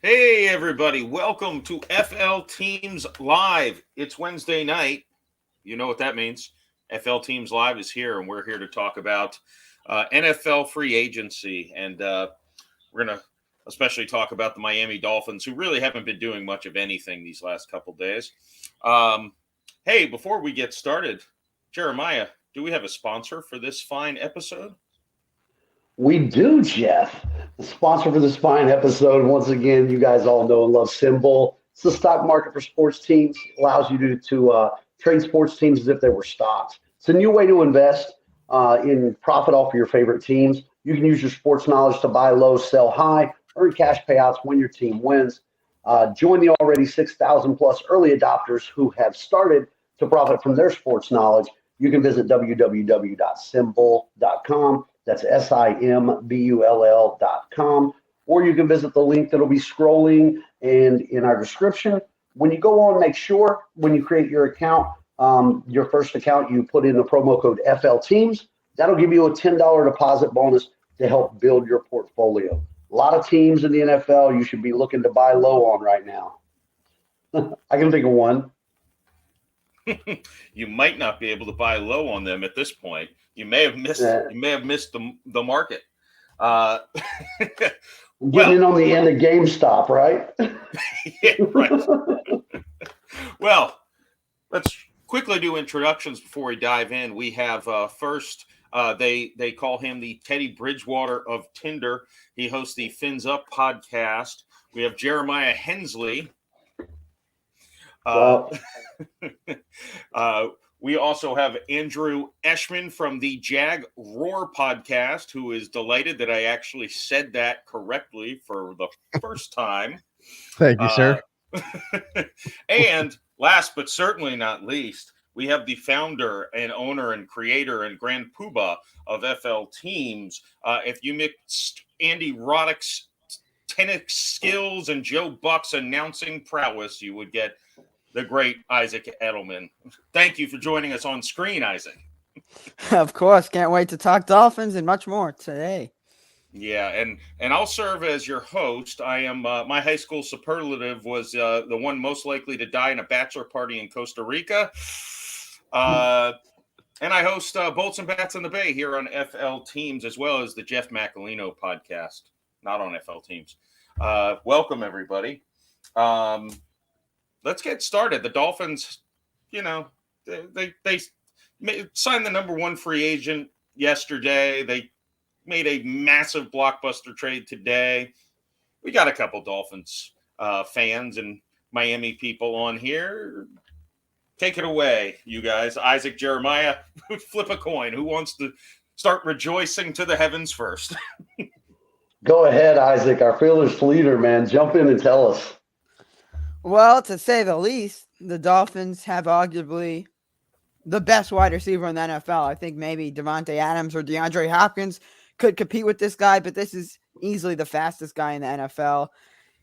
Hey, everybody. Welcome to FL Teams Live. It's Wednesday night. You know what that means. FL Teams Live is here, and we're here to talk about NFL free agency. And we're going to especially talk about the Miami Dolphins, who really haven't been doing much of anything these last couple days. Hey, before we get started, Jeremiah, do we have a sponsor for this fine episode? We do, Jeff. The sponsor for this fine episode, once again, you guys all know and love Symbol. It's the stock market for sports teams. It allows you to trade sports teams as if they were stocks. It's a new way to invest in profit off of your favorite teams. You can use your sports knowledge to buy low, sell high, earn cash payouts when your team wins. Join the already 6,000 plus early adopters who have started to profit from their sports knowledge. You can visit www.symbol.com. That's SIMBULL.com. Or you can visit the link that'll be scrolling and in our description. When you go on, make sure when you create your account, your first account, you put in the promo code FL Teams. That'll give you a $10 deposit bonus to help build your portfolio. A lot of teams in the NFL you should be looking to buy low on right now. I can think of one. You might not be able to buy low on them at this point. You may have missed. You may have missed the market. Getting in on the end of GameStop, right? Yeah, right. Well, let's quickly do introductions before we dive in. We have first. They call him the Teddy Bridgewater of Tinder. He hosts the Fins Up podcast. We have Jeremiah Hensley. We also have Andrew Eshman from the Jag Roar Podcast, who is delighted that I actually said that correctly for the first time. Thank you, sir. And last but certainly not least, we have the founder and owner and creator and grand poobah of FL Teams. If you mixed Andy Roddick's tennis skills and Joe Buck's announcing prowess, you would get the great Isaac Edelman. Thank you for joining us on screen, Isaac. Of course. Can't wait to talk Dolphins and much more today. Yeah, and I'll serve as your host. I am my high school superlative was the one most likely to die in a bachelor party in Costa Rica. And I host Bolts and Bats in the Bay here on FL Teams, as well as the Jeff Macolino podcast, not on FL Teams. Welcome, everybody. Let's get started. The Dolphins, they signed the number one free agent yesterday. They made a massive blockbuster trade today. We got a couple Dolphins fans and Miami people on here. Take it away, you guys. Isaac, Jeremiah, flip a coin. Who wants to start rejoicing to the heavens first? Go ahead, Isaac, our fearless leader, man. Jump in and tell us. Well, to say the least, the Dolphins have arguably the best wide receiver in the NFL. I think maybe Devontae Adams or DeAndre Hopkins could compete with this guy, but this is easily the fastest guy in the NFL.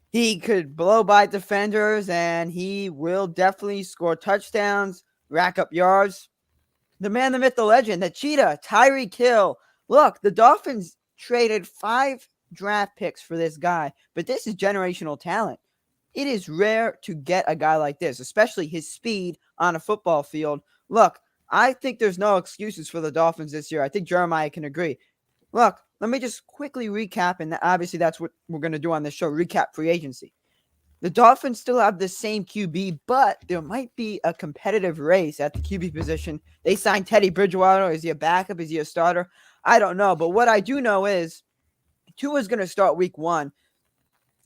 He could blow by defenders, and he will definitely score touchdowns, rack up yards. The man, the myth, the legend, the cheetah, Tyreek Hill. Look, the Dolphins traded 5 draft picks for this guy, but this is generational talent. It is rare to get a guy like this, especially his speed on a football field. Look, I think there's no excuses for the Dolphins this year. I think Jeremiah can agree. Look, let me just quickly recap, and obviously that's what we're going to do on this show, recap free agency. The Dolphins still have the same QB, but there might be a competitive race at the QB position. They signed Teddy Bridgewater. Is he a backup? Is he a starter? I don't know, but what I do know is Tua's going to start week 1.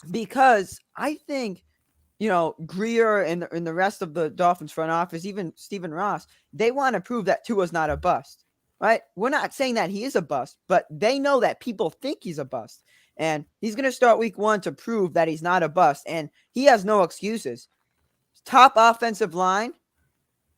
Because I think, Greer and the rest of the Dolphins front office, even Stephen Ross, they want to prove that Tua's not a bust, right? We're not saying that he is a bust, but they know that people think he's a bust. And he's going to start week 1 to prove that he's not a bust. And he has no excuses. Top offensive line,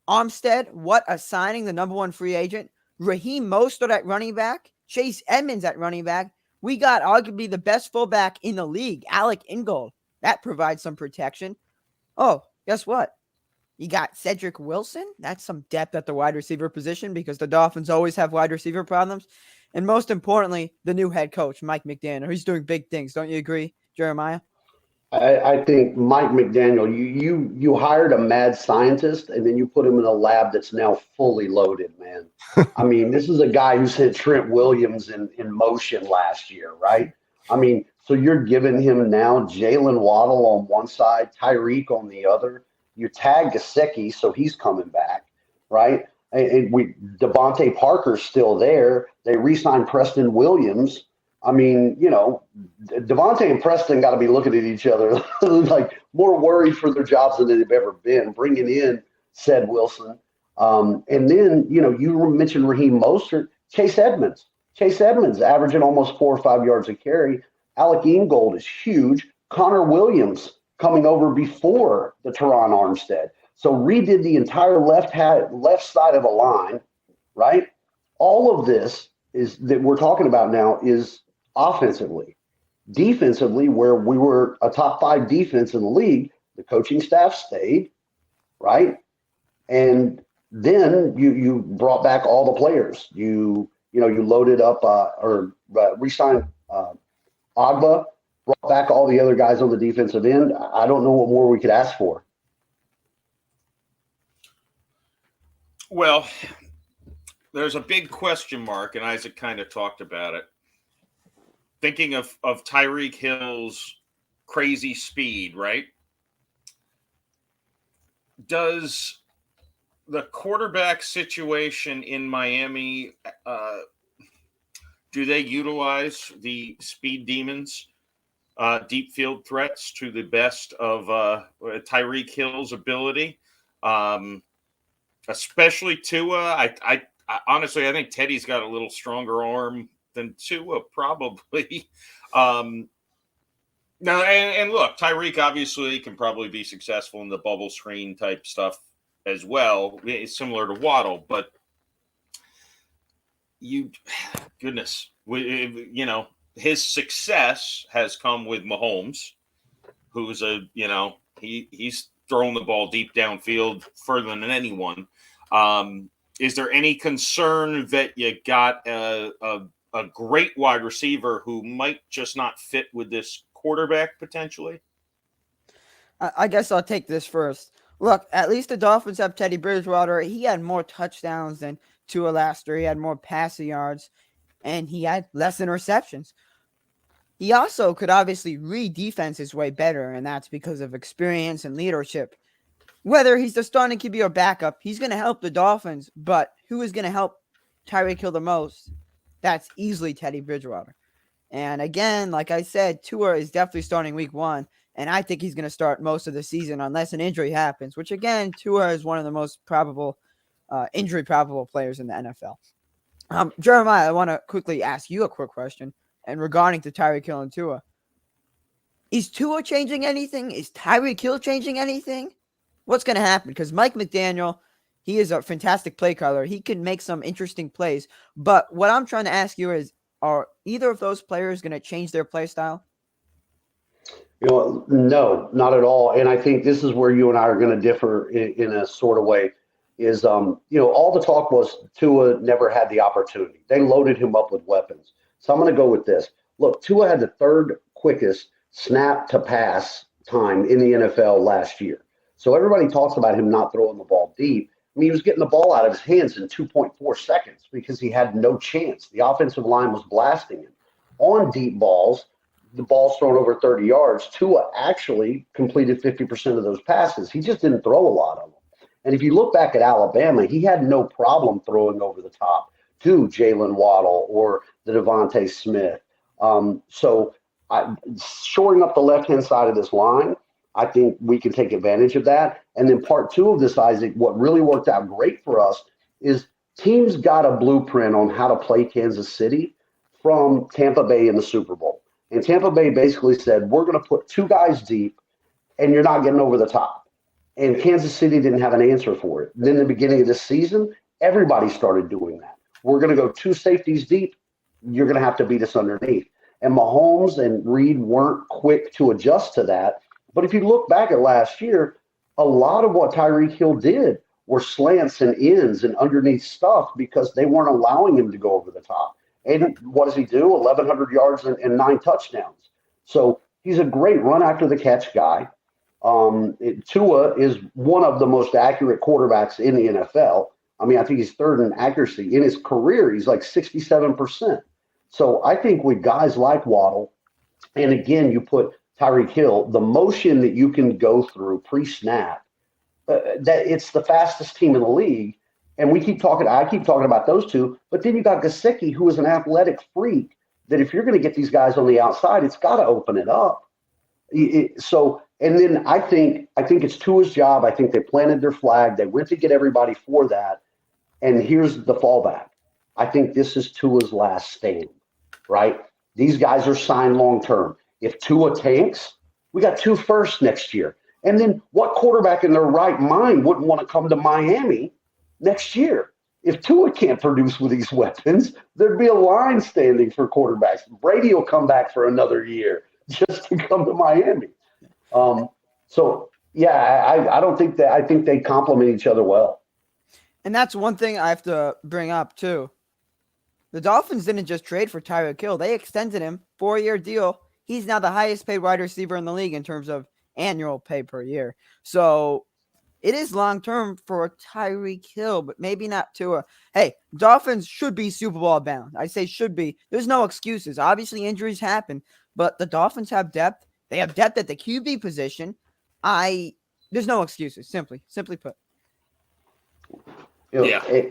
Armstead, what a signing, the number 1 free agent. Raheem Mostert at running back, Chase Edmonds at running back. We got arguably the best fullback in the league, Alec Ingold. That provides some protection. Oh, guess what? You got Cedric Wilson. That's some depth at the wide receiver position because the Dolphins always have wide receiver problems. And most importantly, the new head coach, Mike McDaniel. He's doing big things. Don't you agree, Jeremiah? I think Mike McDaniel, you hired a mad scientist and then you put him in a lab that's now fully loaded, man. I mean, this is a guy who sent Trent Williams in motion last year, right? I mean, so you're giving him now Jalen Waddle on one side, Tyreek on the other. You tag Gesicki, so he's coming back, right? And Devontae Parker's still there. They re-signed Preston Williams. I mean, Devontae and Preston got to be looking at each other like more worried for their jobs than they've ever been, bringing in said Wilson. And then, you mentioned Raheem Mostert, Chase Edmonds. Chase Edmonds averaging almost 4 or 5 yards a carry. Alec Ingold is huge. Connor Williams coming over before the Teron Armstead. So redid the entire left side of the line, right? All of this is that we're talking about now is offensively. Defensively, where we were a top 5 defense in the league, the coaching staff stayed, right? And then you brought back all the players. You loaded up re-signed Agba, brought back all the other guys on the defensive end. I don't know what more we could ask for. Well, there's a big question mark, and Isaac kind of talked about it. Thinking of Tyreek Hill's crazy speed, right? Does the quarterback situation in Miami, do they utilize the speed demons, deep field threats to the best of Tyreek Hill's ability? Especially Tua. I honestly, I think Teddy's got a little stronger arm than Tua, probably. Now, and look, Tyreek obviously can probably be successful in the bubble screen type stuff as well. It's similar to Waddle, but his success has come with Mahomes, who's he's throwing the ball deep downfield further than anyone. Is there any concern that you got a great wide receiver who might just not fit with this quarterback potentially? I guess I'll take this first. Look, at least the Dolphins have Teddy Bridgewater. He had more touchdowns than Tua last year. He had more passing yards, and he had less interceptions. He also could obviously read defenses way better, and that's because of experience and leadership. Whether he's the starting QB or backup, he's going to help the Dolphins, but who is going to help Tyreek Hill the most? That's easily Teddy Bridgewater. And again, like I said, Tua is definitely starting week 1, and I think he's going to start most of the season unless an injury happens, which again, Tua is one of the most injury probable players in the NFL. Jeremiah, I want to quickly ask you a quick question, and regarding to Tyreek Hill and Tua. Is Tua changing anything? Is Tyreek Hill changing anything? What's going to happen? Because Mike McDaniel, he is a fantastic play caller. He can make some interesting plays. But what I'm trying to ask you is, are either of those players going to change their play style? No, not at all. And I think this is where you and I are going to differ in a sort of way. Is all the talk was Tua never had the opportunity. They loaded him up with weapons. So I'm going to go with this. Look, Tua had the 3rd quickest snap to pass time in the NFL last year. So everybody talks about him not throwing the ball deep. I mean, he was getting the ball out of his hands in 2.4 seconds because he had no chance. The offensive line was blasting him. On deep balls, the ball's thrown over 30 yards. Tua actually completed 50% of those passes. He just didn't throw a lot of them. And if you look back at Alabama, he had no problem throwing over the top to Jalen Waddle or the Devontae Smith. Shoring up the left-hand side of this line, I think we can take advantage of that. And then part 2 of this, Isaac, what really worked out great for us is teams got a blueprint on how to play Kansas City from Tampa Bay in the Super Bowl. And Tampa Bay basically said, we're going to put 2 guys deep, and you're not getting over the top. And Kansas City didn't have an answer for it. Then in the beginning of this season, everybody started doing that. We're going to go 2 safeties deep. You're going to have to beat us underneath. And Mahomes and Reed weren't quick to adjust to that. But if you look back at last year, a lot of what Tyreek Hill did were slants and ends and underneath stuff because they weren't allowing him to go over the top. And what does he do? 1,100 yards and 9 touchdowns. So He's a great run after the catch guy. Tua is one of the most accurate quarterbacks in the NFL. I mean, I think he's third in accuracy. In his career, he's like 67%. So I think with guys like Waddle, and again, you put Tyreek Hill, the motion that you can go through pre-snap, that it's the fastest team in the league. And I keep talking about those two, but then you got Gesicki, who is an athletic freak, that if you're going to get these guys on the outside, it's got to open it up. And then I think it's Tua's job. I think they planted their flag. They went to get everybody for that. And here's the fallback. I think this is Tua's last stand, right? These guys are signed long-term. If Tua tanks, we got 2 firsts next year. And then what quarterback in their right mind wouldn't want to come to Miami next year? If Tua can't produce with these weapons, there'd be a line standing for quarterbacks. Brady will come back for another year just to come to Miami. I don't think that. I think they complement each other well. And that's one thing I have to bring up too. The Dolphins didn't just trade for Tyreek Hill; they extended him 4-year deal. He's now the highest paid wide receiver in the league in terms of annual pay per year. So it is long term for Tyreek Hill, but maybe not Tua. Hey, Dolphins should be Super Bowl bound. I say should be. There's no excuses. Obviously, injuries happen, but the Dolphins have depth. They have depth at the QB position. There's no excuses. Simply put.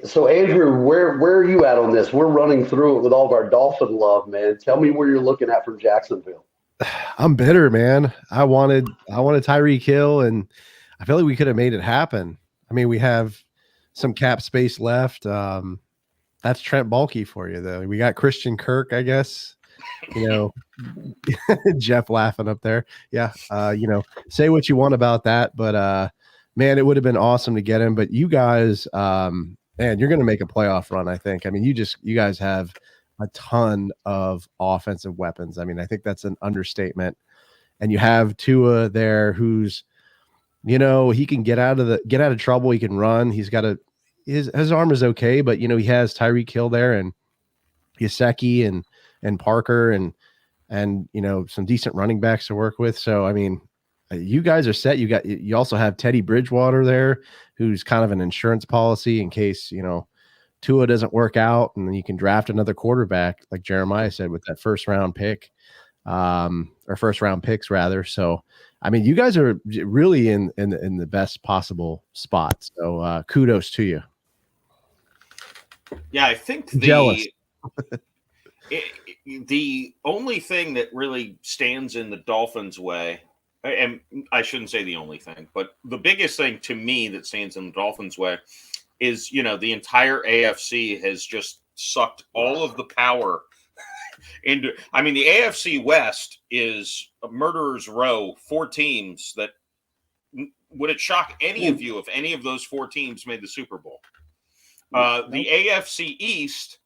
So Andrew, where are you at on this? We're running through it with all of our Dolphin love, man. Tell me where you're looking at from Jacksonville. I'm bitter, man. I wanted Tyreek Hill, and I feel like we could have made it happen. I mean, we have some cap space left. That's Trent Baalke for you, though. We got Christian Kirk, I guess. Jeff laughing up there. Yeah. Say what you want about that, but man, it would have been awesome to get him. But you guys, man, you're going to make a playoff run, I think. I mean, you guys have a ton of offensive weapons. I mean, I think that's an understatement. And you have Tua there, who's, he can get out of trouble. He can run. He's got his arm is okay, but he has Tyreek Hill there and Gesicki and Parker and some decent running backs to work with. So, I mean, you guys are set. You also have Teddy Bridgewater there, who's kind of an insurance policy in case, Tua doesn't work out, and then you can draft another quarterback, like Jeremiah said, with that first round pick, or first round picks rather. So, I mean, you guys are really in the best possible spot. So, kudos to you. Yeah, I think Jealous. The only thing that really stands in the Dolphins' way, and I shouldn't say the only thing, but the biggest thing to me that stands in the Dolphins' way is, the entire AFC has just sucked all of the power into. I mean, the AFC West is a murderer's row, 4 teams that would it shock any of you if any of those 4 teams made the Super Bowl? The AFC East,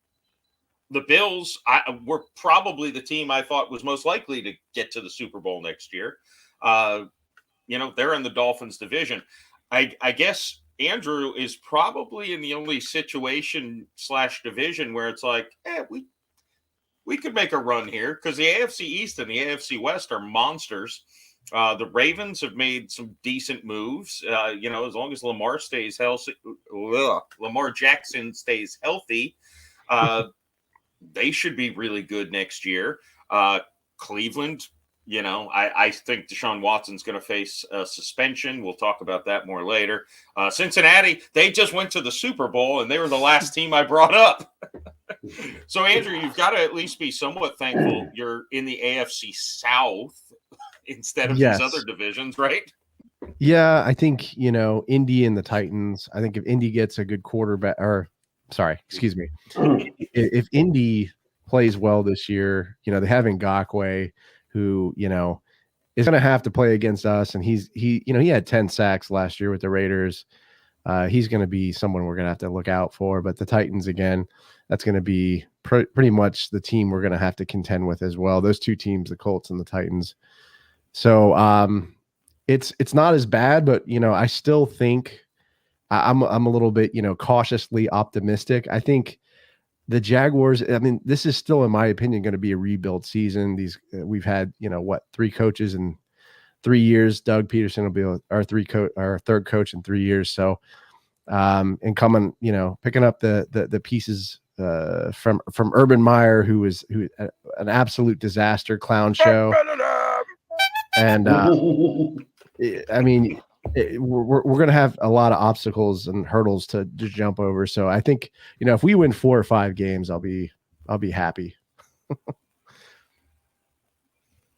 the Bills were probably the team I thought was most likely to get to the Super Bowl next year. They're in the Dolphins division. I guess Andrew is probably in the only situation/division where it's like, we could make a run here, because the AFC East and the AFC West are monsters. The Ravens have made some decent moves. As long as Lamar Jackson stays healthy, they should be really good next year. Cleveland, I think Deshaun Watson's going to face a suspension. We'll talk about that more later. Cincinnati, they just went to the Super Bowl, and they were the last team I brought up. So, Andrew, you've got to at least be somewhat thankful you're in the AFC South instead of these other divisions, right? Yeah, I think, Indy and the Titans, I think if Indy gets a good quarterback, if Indy plays well this year, they have Ngakoue, who, is going to have to play against us. And he had 10 sacks last year with the Raiders. He's going to be someone we're going to have to look out for. But the Titans, again, that's going to be pretty much the team we're going to have to contend with as well. Those 2 teams, the Colts and the Titans. So it's not as bad, but, I still think I'm a little bit, cautiously optimistic. I think the Jaguars, I mean, this is still, in my opinion, going to be a rebuild season. We've had, 3 coaches in 3 years. Doug Peterson will be our third coach in 3 years. So, and coming, picking up the pieces from Urban Meyer, who an absolute disaster clown show. And I mean, we're going to have a lot of obstacles and hurdles to jump over. So I think, if we win 4 or 5 games, I'll be happy.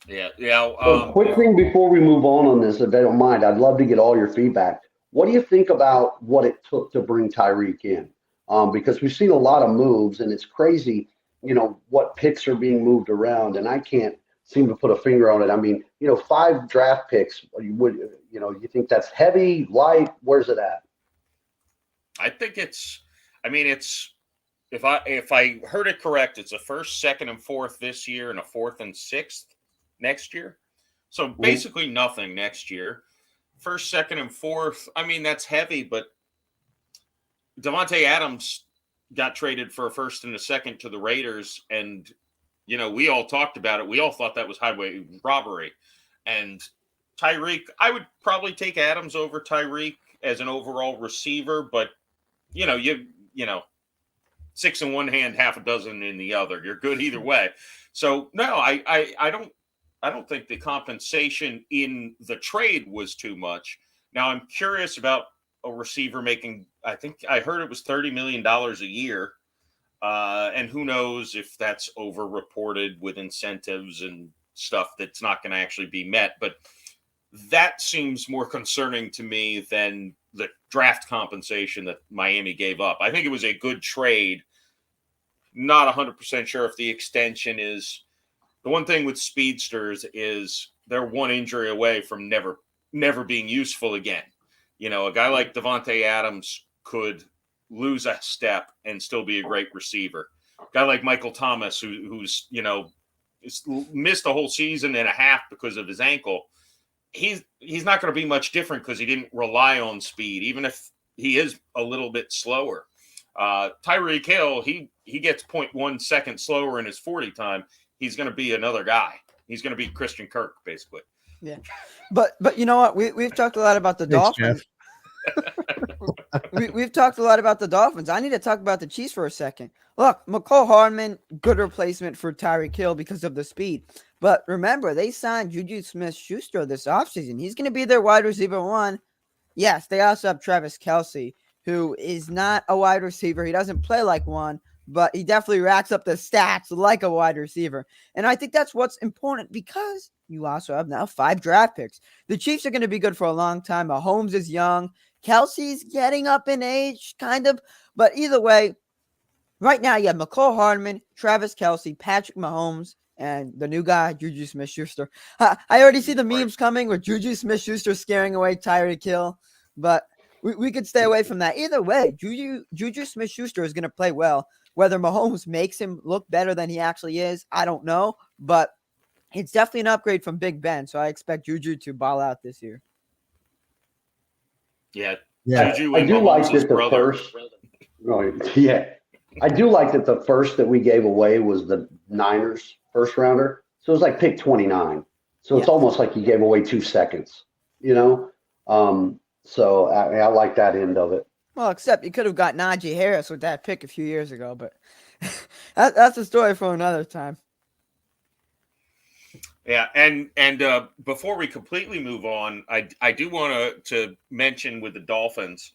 Yeah. So quick thing before we move on this, if they don't mind, I'd love to get all your feedback. What do you think about what it took to bring Tyreek in? Because we've seen a lot of moves, and it's crazy, what picks are being moved around, and I can't seem to put a finger on it. I mean, 5 draft picks. You think that's heavy, light? Where's it at? I think it's if I heard it correct, it's a 1st, 2nd, and 4th this year, and a 4th and 6th next year. So basically nothing next year. 1st, 2nd, and 4th. I mean, that's heavy, but Davante Adams got traded for a 1st and a 2nd to the Raiders, and we all talked about it. We all thought that was highway robbery. And Tyreek, I would probably take Adams over Tyreek as an overall receiver, but 6 in one hand, half a dozen in the other. You're good either way. So no, I don't think the compensation in the trade was too much. Now I'm curious about a receiver making, I think I heard it was $30 million a year. And who knows if that's over-reported with incentives and stuff that's not going to actually be met. But that seems more concerning to me than the draft compensation that Miami gave up. I think it was a good trade. Not 100% sure if the extension is – the one thing with speedsters is they're one injury away from never being useful again. A guy like Davante Adams could – lose a step and still be a great receiver. A guy like Michael Thomas, who's missed a whole season and a half because of his ankle. He's not going to be much different because he didn't rely on speed, even if he is a little bit slower. Tyreek Hill, he gets 0.1 second slower in his 40 time. He's going to be another guy. He's going to be Christian Kirk, basically. Yeah, but you know what? We've talked a lot about the Dolphins. We've talked a lot about the Dolphins. I need to talk about the Chiefs for a second. Look, McCole Hardman, good replacement for Tyreek Hill because of the speed. But remember, they signed Juju Smith-Schuster this offseason. He's going to be their wide receiver 1. Yes, they also have Travis Kelce, who is not a wide receiver. He doesn't play like one, but he definitely racks up the stats like a wide receiver. And I think that's what's important because you also have now 5 draft picks. The Chiefs are going to be good for a long time. Mahomes is young. Kelsey's getting up in age, kind of. But either way, right now you have McCole Hardman, Travis Kelce, Patrick Mahomes, and the new guy, Juju Smith-Schuster. I already see the memes coming with Juju Smith-Schuster scaring away Tyreek Hill. But we could stay away from that. Either way, Juju Smith-Schuster is going to play well. Whether Mahomes makes him look better than he actually is, I don't know. But it's definitely an upgrade from Big Ben. So I expect Juju to ball out this year. Yeah. Juju I do like that the first. I do like that the first that we gave away was the Niners first rounder. So it was like pick 29. So it's almost like you gave away 2 seconds, So I like that end of it. Well, except you could have got Najee Harris with that pick a few years ago, but that's a story for another time. Yeah, and before we completely move on, I do want to mention with the Dolphins,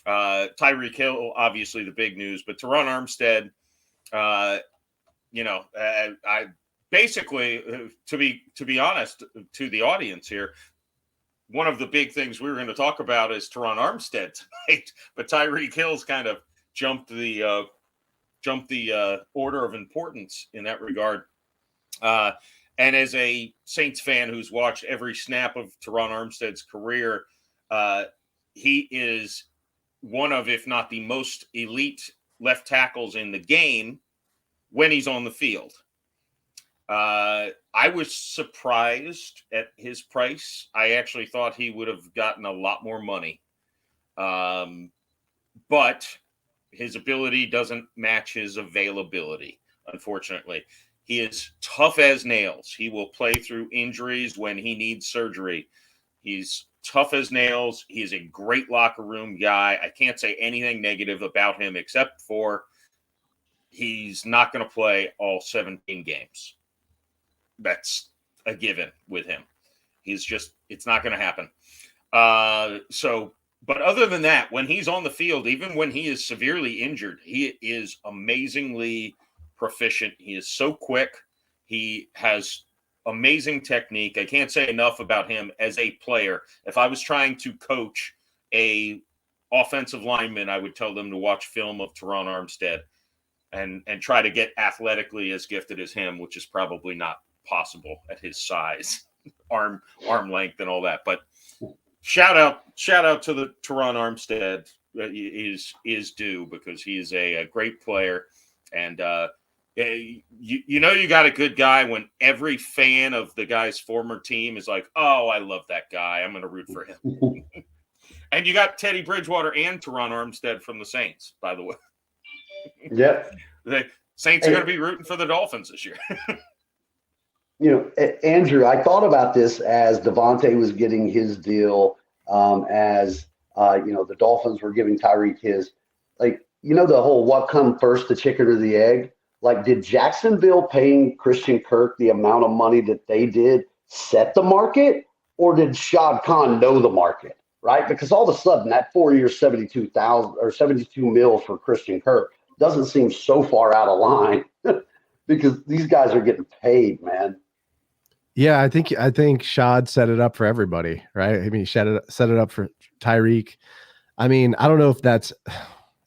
Tyreek Hill, obviously the big news, but Teron Armstead, I basically, to be honest to the audience here, one of the big things we were going to talk about is Teron Armstead tonight, but Tyreek Hill's kind of jumped the order of importance in that regard. And as a Saints fan who's watched every snap of Teron Armstead's career, he is one of, if not the most elite left tackles in the game when he's on the field. I was surprised at his price. I actually thought he would have gotten a lot more money. But his ability doesn't match his availability, unfortunately. He is tough as nails. He will play through injuries when he needs surgery. He's tough as nails. He's a great locker room guy. I can't say anything negative about him except for he's not going to play all 17 games. That's a given with him. It's not going to happen. But other than that, when he's on the field, even when he is severely injured, he is amazingly proficient. He is so quick. He has amazing technique. I can't say enough about him as a player. If I was trying to coach a offensive lineman, I would tell them to watch film of Teron Armstead and try to get athletically as gifted as him, which is probably not possible at his size, arm length and all that. But shout out to the Teron Armstead is due, because he is a great player. And you got a good guy when every fan of the guy's former team is like, oh, I love that guy, I'm going to root for him. And you got Teddy Bridgewater and Teron Armstead from the Saints, by the way. Yep. The Saints are going to be rooting for the Dolphins this year. Andrew, I thought about this as Devontae was getting his deal, the Dolphins were giving Tyreek his. Like, the whole what come first, the chicken or the egg? Like, did Jacksonville paying Christian Kirk the amount of money that they did set the market, or did Shad Khan know the market, right? Because all of a sudden that 4-year $72,000 or $72 million for Christian Kirk doesn't seem so far out of line because these guys are getting paid, man. Yeah, I think Shad set it up for everybody, right? I mean, he set it up for Tyreek. I mean, I don't know if that's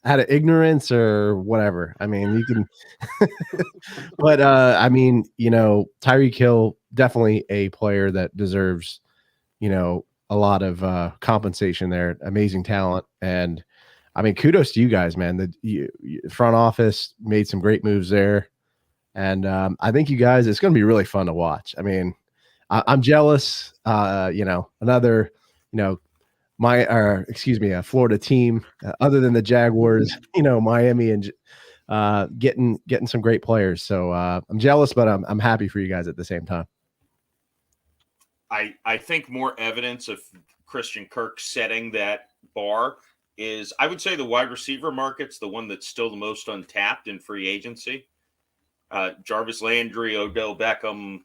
out of ignorance or whatever. I mean, you can, but Tyreek Hill, definitely a player that deserves, a lot of compensation there. Amazing talent, and I mean, kudos to you guys, man. The front office made some great moves there. And I think you guys, it's going to be really fun to watch. I mean, I'm jealous. Another, a Florida team other than the Jaguars, Miami and getting some great players. So I'm jealous, but I'm happy for you guys at the same time. I think more evidence of Christian Kirk setting that bar is, I would say, the wide receiver market's the one that's still the most untapped in free agency. Jarvis Landry, Odell Beckham,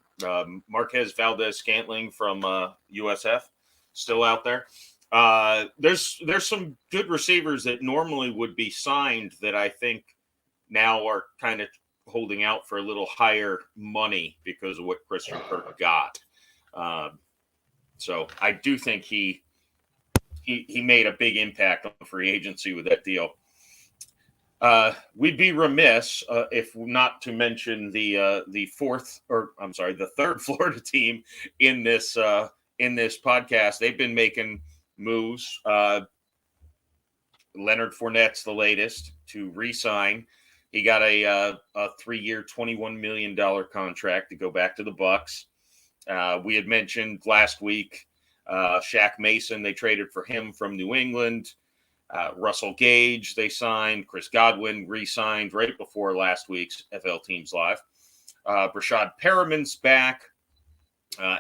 Marquez Valdez-Scantling from USF still out there. There's some good receivers that normally would be signed that I think now are kind of holding out for a little higher money because of what Christian Kirk got. So I do think he made a big impact on free agency with that deal. We'd be remiss if not to mention the third Florida team in this podcast. They've been making moves. Leonard Fournette's the latest to re-sign. He got a 3-year, $21 million contract to go back to the Bucs. We had mentioned last week Shaq Mason. They traded for him from New England. Russell Gage, they signed. Chris Godwin re-signed right before last week's FL Teams Live. Brashad Perriman's back.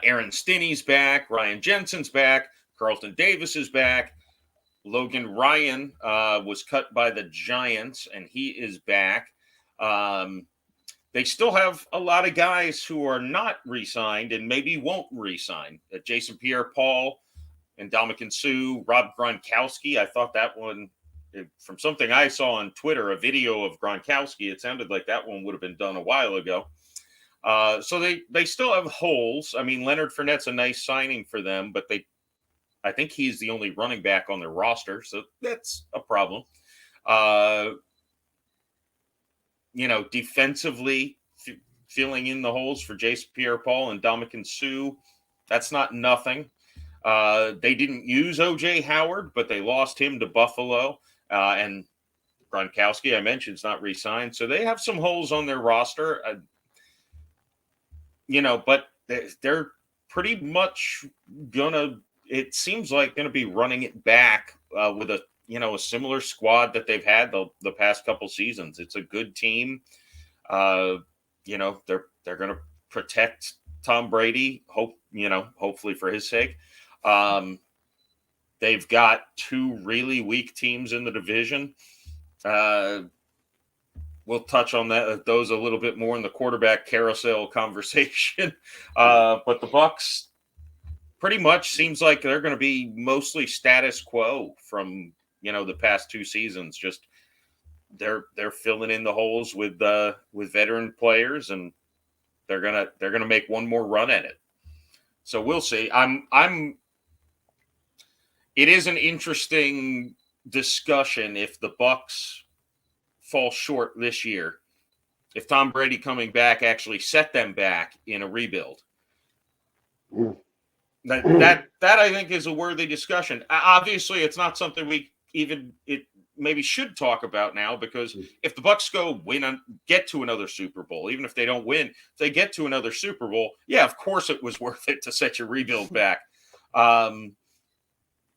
Aaron Stinney's back. Ryan Jensen's back. Carlton Davis is back. Logan Ryan was cut by the Giants, and he is back. They still have a lot of guys who are not re-signed and maybe won't re-sign. Jason Pierre-Paul and Ndamukong Suh, Rob Gronkowski. I thought that one, from something I saw on Twitter, a video of Gronkowski, it sounded like that one would have been done a while ago. So they still have holes. I mean, Leonard Fournette's a nice signing for them, but I think he's the only running back on their roster, so that's a problem. Defensively, filling in the holes for Jason Pierre-Paul and Ndamukong Suh, that's not nothing. They didn't use O.J. Howard, but they lost him to Buffalo. And Gronkowski, I mentioned, is not re-signed. So they have some holes on their roster. But they're pretty much it seems like, going to be running it back with a a similar squad that they've had the past couple seasons. It's a good team. They're going to protect Tom Brady. Hopefully for his sake. They've got two really weak teams in the division. We'll touch on those a little bit more in the quarterback carousel conversation. But the Bucs pretty much seems like they're going to be mostly status quo from the past two seasons. Just they're filling in the holes with veteran players, and they're gonna make one more run at it. So we'll see. It is an interesting discussion if the Bucs fall short this year, if Tom Brady coming back actually set them back in a rebuild. That I think is a worthy discussion. Obviously, it's not something we maybe should talk about now, because if the Bucs get to another Super Bowl, even if they don't win, if they get to another Super Bowl, yeah, of course it was worth it to set your rebuild back.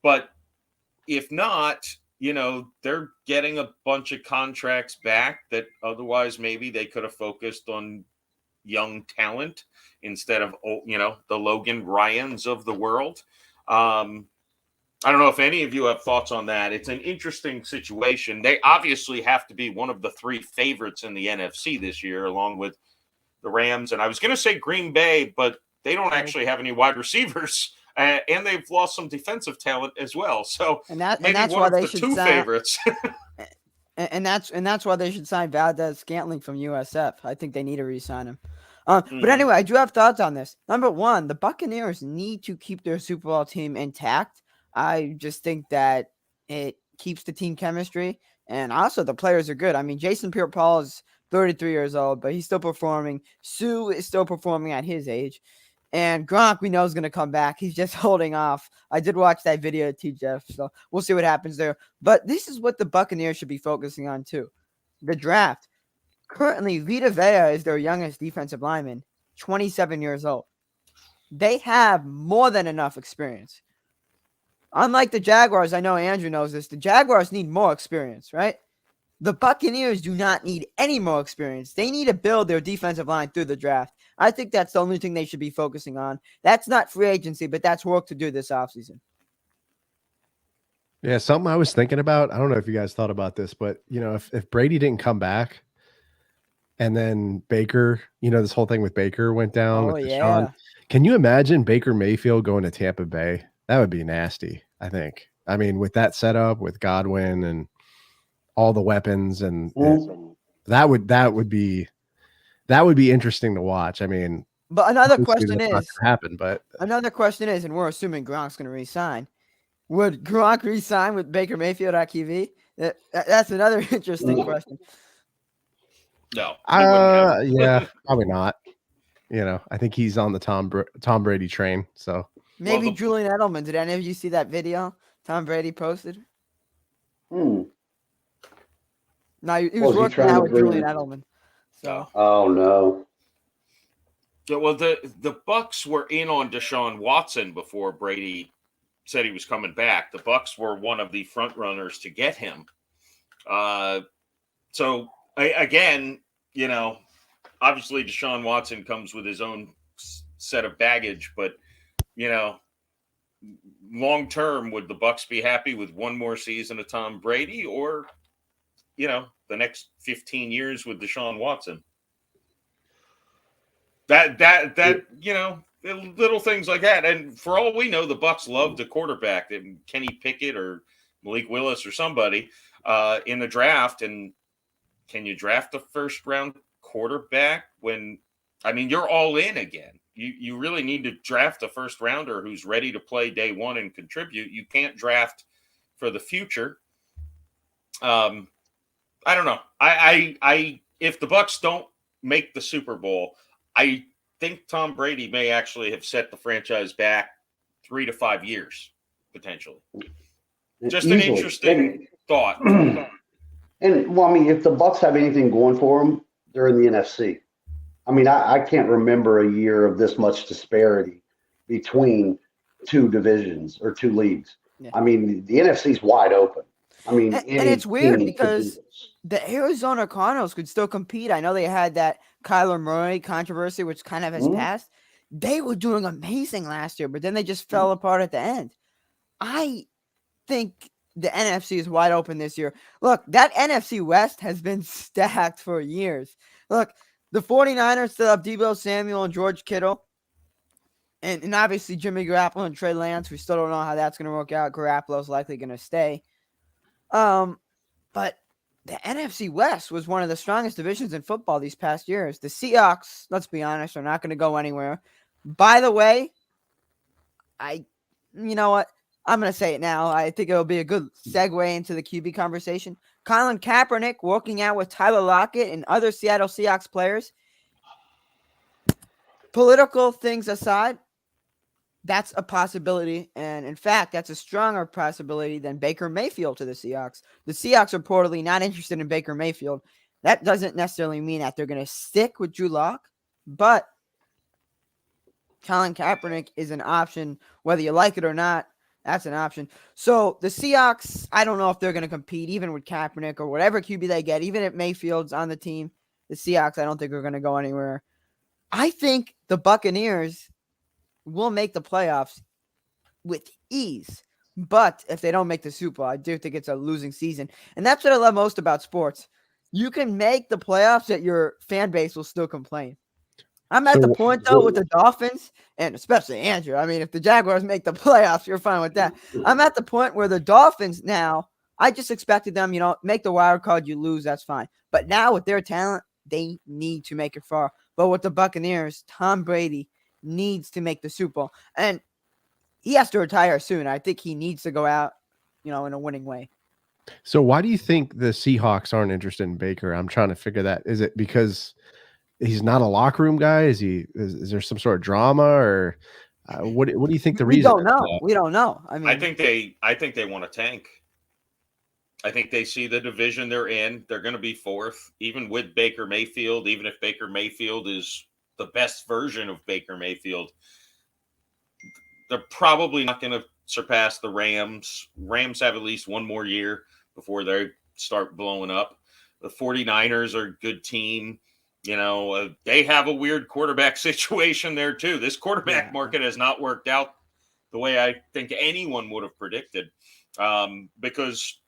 But if not, they're getting a bunch of contracts back that otherwise maybe they could have focused on young talent instead of, the Logan Ryans of the world. I don't know if any of you have thoughts on that. It's an interesting situation. They obviously have to be one of the three favorites in the NFC this year, along with the Rams. And I was going to say Green Bay, but they don't actually have any wide receivers. And they've lost some defensive talent as well. So that's one why of they the should two favorites. and that's why they should sign Valdez-Scantling from USF. I think they need to re-sign him. But anyway, I do have thoughts on this. Number one, the Buccaneers need to keep their Super Bowl team intact. I just think that it keeps the team chemistry, and also the players are good. I mean, Jason Pierre-Paul is 33 years old, but he's still performing. Sue is still performing at his age. And Gronk, we know, is going to come back. He's just holding off. I did watch that video of Jeff, so we'll see what happens there. But this is what the Buccaneers should be focusing on, too. The draft. Currently, Vita Vea is their youngest defensive lineman, 27 years old. They have more than enough experience. Unlike the Jaguars, I know Andrew knows this, the Jaguars need more experience, right? The Buccaneers do not need any more experience. They need to build their defensive line through the draft. I think that's the only thing they should be focusing on. That's not free agency, but that's work to do this offseason. Yeah, something I was thinking about, I don't know if you guys thought about this, but, if Brady didn't come back and then Baker, this whole thing with Baker went down with Deshaun. Can you imagine Baker Mayfield going to Tampa Bay? That would be nasty, I think. I mean, with that setup, with Godwin and all the weapons, and that would be interesting to watch. I mean, but another question is, and we're assuming Gronk's going to resign. Would Gronk resign with Baker Mayfield at QB? That's another interesting question. No. Yeah, probably not. I think he's on the Tom Brady train. So maybe Julian Edelman. Did any of you see that video Tom Brady posted? No, he was working out with Julian Edelman. So. Oh no. Yeah, well, the Bucs were in on Deshaun Watson before Brady said he was coming back. The Bucs were one of the front runners to get him. So again, obviously Deshaun Watson comes with his own set of baggage, but long term, would the Bucs be happy with one more season of Tom Brady, or the next 15 years with Deshaun Watson? That little things like that. And for all we know, the Bucs love the quarterback, Kenny Pickett or Malik Willis or somebody in the draft. And can you draft a first round quarterback when, you're all in again? You really need to draft a first rounder who's ready to play day one and contribute. You can't draft for the future. I don't know. I if the Bucs don't make the Super Bowl, I think Tom Brady may actually have set the franchise back 3 to 5 years, potentially. Just an interesting thought. And if the Bucs have anything going for them, they're in the NFC. I can't remember a year of this much disparity between two divisions or two leagues. Yeah. The NFC's wide open. I mean, And any it's weird team could do because this. the Arizona Cardinals could still compete. I know they had that Kyler Murray controversy, which kind of has Mhm. passed. They were doing amazing last year, but then they just fell apart at the end. I think the NFC is wide open this year. Look, that NFC West has been stacked for years. Look, the 49ers still have Deebo Samuel and George Kittle. And obviously Jimmy Garoppolo and Trey Lance. We still don't know how that's going to work out. Garoppolo's likely going to stay. But the NFC West was one of the strongest divisions in football these past years. The Seahawks, let's be honest, are not going to go anywhere. By the way, you know what? I'm going to say it now. I think it'll be a good segue into the QB conversation. Colin Kaepernick working out with Tyler Lockett and other Seattle Seahawks players. Political things aside, that's a possibility. And in fact, that's a stronger possibility than Baker Mayfield to the Seahawks. The Seahawks are reportedly not interested in Baker Mayfield. That doesn't necessarily mean that they're going to stick with Drew Lock, but Colin Kaepernick is an option. Whether you like it or not, that's an option. So the Seahawks, I don't know if they're going to compete even with Kaepernick or whatever QB they get, even if Mayfield's on the team. The Seahawks, I don't think are going to go anywhere. I think the Buccaneers will make the playoffs with ease. But if they don't make the Super Bowl, I do think it's a losing season. And that's what I love most about sports. You can make the playoffs that your fan base will still complain. I'm at the point, though, with the Dolphins, and especially Andrew. I mean, if the Jaguars make the playoffs, you're fine with that. I'm at the point where the Dolphins now, I just expected them, make the wild card, you lose, that's fine. But now with their talent, they need to make it far. But with the Buccaneers, Tom Brady needs to make the Super Bowl. And he has to retire soon. I think he needs to go out, in a winning way. So why do you think the Seahawks aren't interested in Baker? I'm trying to figure that. Is it because he's not a locker room guy? Is there some sort of drama, or what do you think the reason? We don't know. I mean, I think they want to tank. I think they see the division they're in. They're going to be fourth, even with Baker Mayfield. Even if Baker Mayfield is the best version of Baker Mayfield, they're probably not going to surpass the Rams. Rams have at least one more year before they start blowing up. The 49ers are a good team. They have a weird quarterback situation there too. This quarterback market has not worked out the way I think anyone would have predicted. Because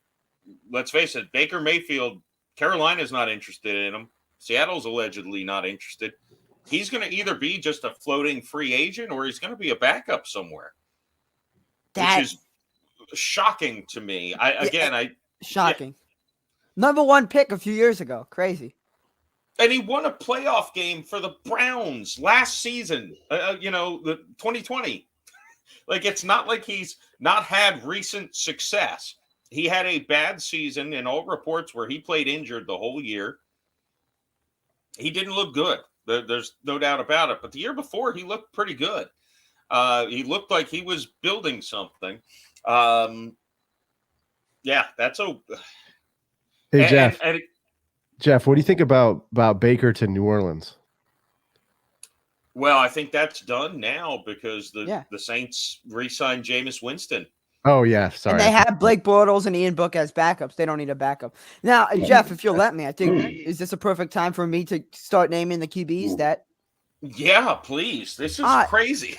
let's face it, Baker Mayfield, Carolina's not interested in him. Seattle's allegedly not interested. He's going to either be just a floating free agent or he's going to be a backup somewhere. Which is shocking to me. Shocking. Number one pick a few years ago. Crazy. And he won a playoff game for the Browns last season, the 2020. It's not like he's not had recent success. He had a bad season in all reports where he played injured the whole year. He didn't look good. There's no doubt about it. But the year before, he looked pretty good. He looked like he was building something. That's a... Hey, Jeff. Jeff, what do you think about Baker to New Orleans? Well, I think that's done now because the Saints re-signed Jameis Winston. Oh, yeah. Sorry. And they have Blake Bortles and Ian Book as backups. They don't need a backup. Now, Jeff, if you'll let me, I think, is this a perfect time for me to start naming the QBs that... Yeah, please. This is crazy.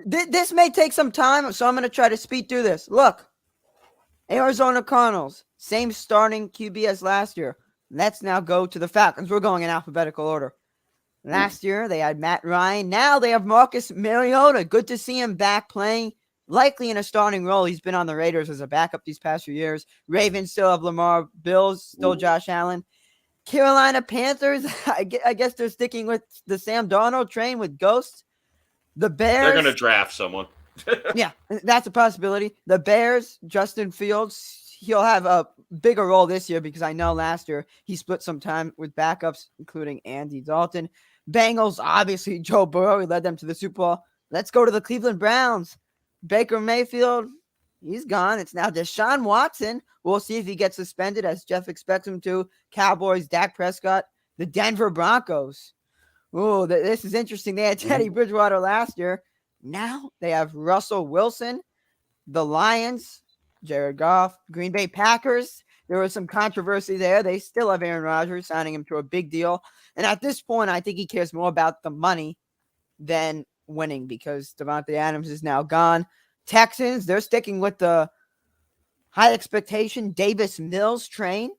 This may take some time, so I'm going to try to speed through this. Look, Arizona Cardinals, same starting QB as last year. Let's now go to the Falcons. We're going in alphabetical order. Last year, they had Matt Ryan. Now they have Marcus Mariota. Good to see him back playing, likely in a starting role. He's been on the Raiders as a backup these past few years. Ravens still have Lamar. Bills still Josh Allen. Carolina Panthers, I guess they're sticking with the Sam Darnold train with Ghosts. The Bears. They're going to draft someone. Yeah, that's a possibility. The Bears, Justin Fields, he'll have a bigger role this year because I know last year he split some time with backups, including Andy Dalton. Bengals, obviously, Joe Burrow, he led them to the Super Bowl. Let's go to the Cleveland Browns. Baker Mayfield, he's gone. It's now Deshaun Watson. We'll see if he gets suspended, as Jeff expects him to. Cowboys, Dak Prescott, the Denver Broncos. Oh, this is interesting. They had Teddy Bridgewater last year. Now they have Russell Wilson. The Lions, Jared Goff. Green Bay Packers, there was some controversy there. They still have Aaron Rodgers, signing him to a big deal. And at this point, I think he cares more about the money than winning because Davante Adams is now gone. Texans, they're sticking with the high expectation Davis Mills train.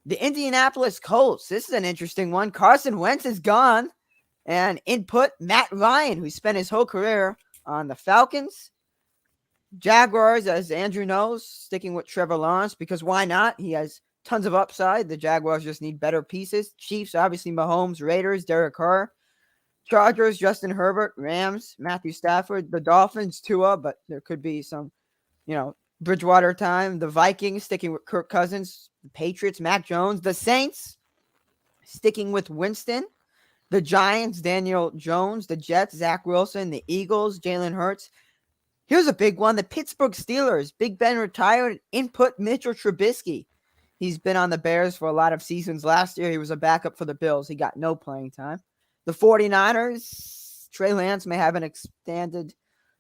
The Indianapolis Colts, this is an interesting one. Carson Wentz is gone. And input Matt Ryan, who spent his whole career on the Falcons. Jaguars, as Andrew knows, sticking with Trevor Lawrence because why not? He has tons of upside. The Jaguars just need better pieces. Chiefs, obviously Mahomes. Raiders, Derek Carr. Chargers, Justin Herbert. Rams, Matthew Stafford. The Dolphins, Tua, but there could be some, Bridgewater time. The Vikings, sticking with Kirk Cousins. The Patriots, Mac Jones. The Saints, sticking with Winston. The Giants, Daniel Jones. The Jets, Zach Wilson. The Eagles, Jalen Hurts. Here's a big one. The Pittsburgh Steelers, Big Ben retired. Input Mitchell Trubisky. He's been on the Bears for a lot of seasons. Last year, he was a backup for the Bills. He got no playing time. The 49ers, Trey Lance may have an extended,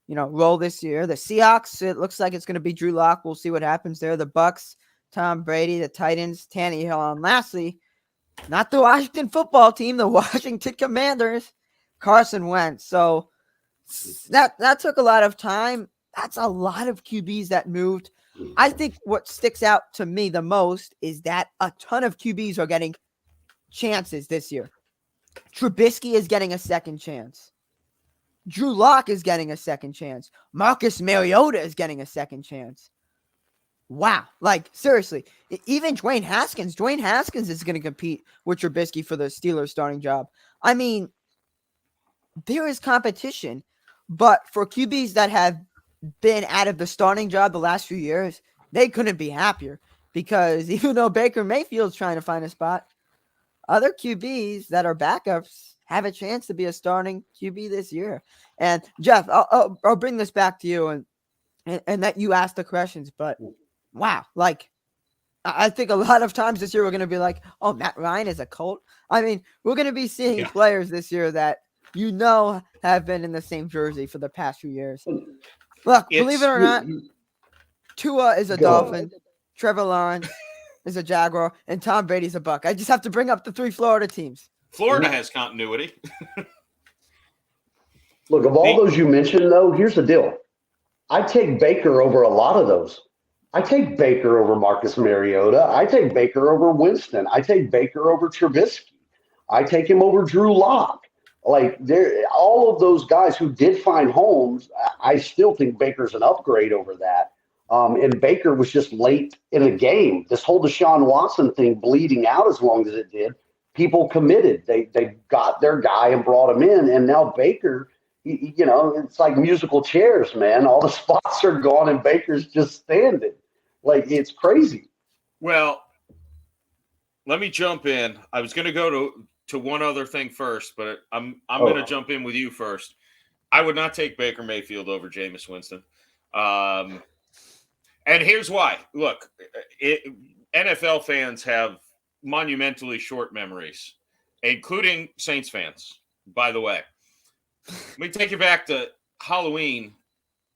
role this year. The Seahawks, it looks like it's going to be Drew Lock. We'll see what happens there. The Bucks, Tom Brady. The Titans, Tannehill. And lastly, not the Washington football team, the Washington Commanders, Carson Wentz. So that took a lot of time. That's a lot of QBs that moved. I think what sticks out to me the most is that a ton of QBs are getting chances this year. Trubisky is getting a second chance. Drew Lock is getting a second chance. Marcus Mariota is getting a second chance. Wow. Like, seriously, even Dwayne Haskins is going to compete with Trubisky for the Steelers starting job. I mean, there is competition, but for QBs that have been out of the starting job the last few years, they couldn't be happier because even though Baker Mayfield's trying to find a spot, other QBs that are backups have a chance to be a starting QB this year. And Jeff, I'll bring this back to you and that you ask the questions, but wow, like I think a lot of times this year we're going to be like, oh, Matt Ryan is a Colt. I mean, we're going to be seeing players this year that have been in the same jersey for the past few years. Look, believe it or not, Tua is a Dolphin, Trevor Lawrence is a Jaguar, and Tom Brady's a Buck. I just have to bring up the three Florida teams. Florida has continuity. Look, of all those you mentioned, though, here's the deal. I take Baker over a lot of those. I take Baker over Marcus Mariota. I take Baker over Winston. I take Baker over Trubisky. I take him over Drew Lock. Like, all of those guys who did find homes, I still think Baker's an upgrade over that. And Baker was just late in the game. This whole Deshaun Watson thing bleeding out as long as it did, people committed. They got their guy and brought him in. And now Baker, it's like musical chairs, man. All the spots are gone and Baker's just standing. Like, it's crazy. Well, let me jump in. I was going to go to one other thing first, but I'm going to jump in with you first. I would not take Baker Mayfield over Jameis Winston. And here's why. Look, NFL fans have monumentally short memories, including Saints fans, by the way. Let me take you back to Halloween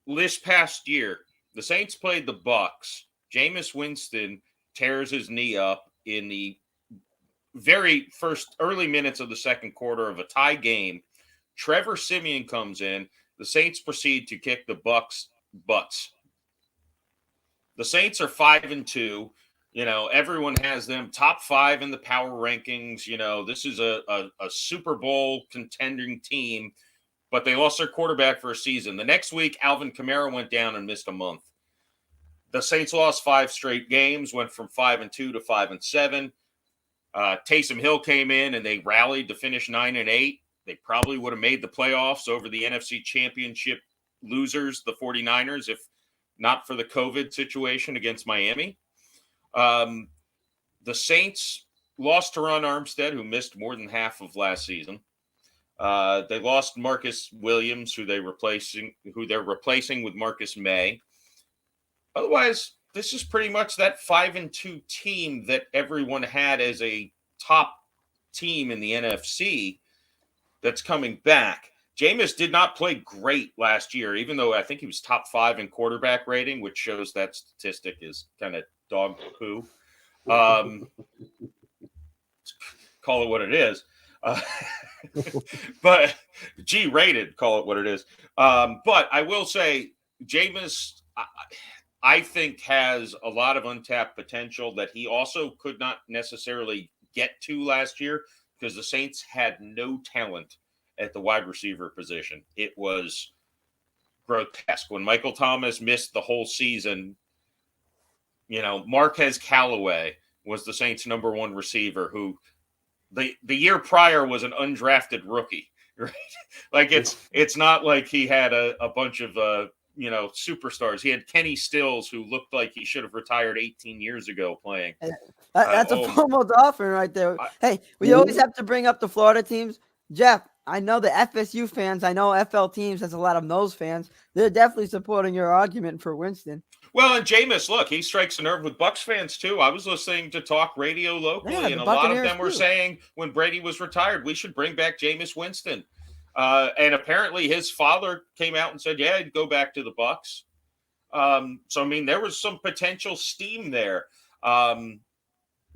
this past year. The Saints played the Bucks. Jameis Winston tears his knee up in the very first early minutes of the second quarter of a tie game. Trevor Siemian comes in. The Saints proceed to kick the Bucks' butts. The Saints are 5-2. Everyone has them top 5 in the power rankings. This is a Super Bowl contending team, but they lost their quarterback for a season. The next week, Alvin Kamara went down and missed a month. The Saints lost 5 straight games, went from 5-2 to 5-7. Taysom Hill came in and they rallied to finish 9-8. They probably would have made the playoffs over the NFC Championship losers, the 49ers, if not for the COVID situation against Miami. The Saints lost Teron Armstead, who missed more than half of last season. They lost Marcus Williams, who they're replacing with Marcus May. Otherwise, this is pretty much that 5-2 team that everyone had as a top team in the NFC that's coming back. Jameis did not play great last year, even though I think he was top 5 in quarterback rating, which shows that statistic is kind of dog poo. Call it what it is. But G-rated, call it what it is. But I will say Jameis, I think, has a lot of untapped potential that he also could not necessarily get to last year because the Saints had no talent at the wide receiver position. It was grotesque. When Michael Thomas missed the whole season, Marquez Callaway was the Saints' number 1 receiver who the year prior was an undrafted rookie, right? Like it's not like he had a bunch of superstars. He had Kenny Stills, who looked like he should have retired 18 years ago playing. That's a formal Dolphin right there. Hey, we always have to bring up the Florida teams. Jeff, I know the FSU fans. I know FL Teams has a lot of those fans. They're definitely supporting your argument for Winston. Well, and Jameis, look, he strikes a nerve with Bucs fans too. I was listening to talk radio locally, and a lot of them were saying when Brady was retired, we should bring back Jameis Winston. And apparently his father came out and said, yeah, I'd go back to the Bucs. So, I mean, there was some potential steam there. Now,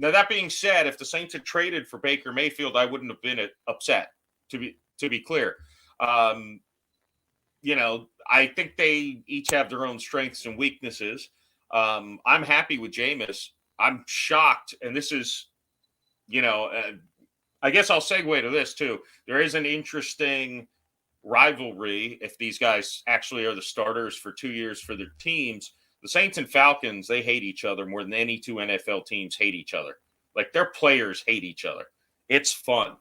that being said, if the Saints had traded for Baker Mayfield, I wouldn't have been upset, to be clear. I think they each have their own strengths and weaknesses. I'm happy with Jameis. I'm shocked, and this is, I guess I'll segue to this too. There is an interesting rivalry if these guys actually are the starters for 2 years for their teams. The Saints and Falcons, they hate each other more than any 2 NFL teams hate each other. Like, their players hate each other. It's fun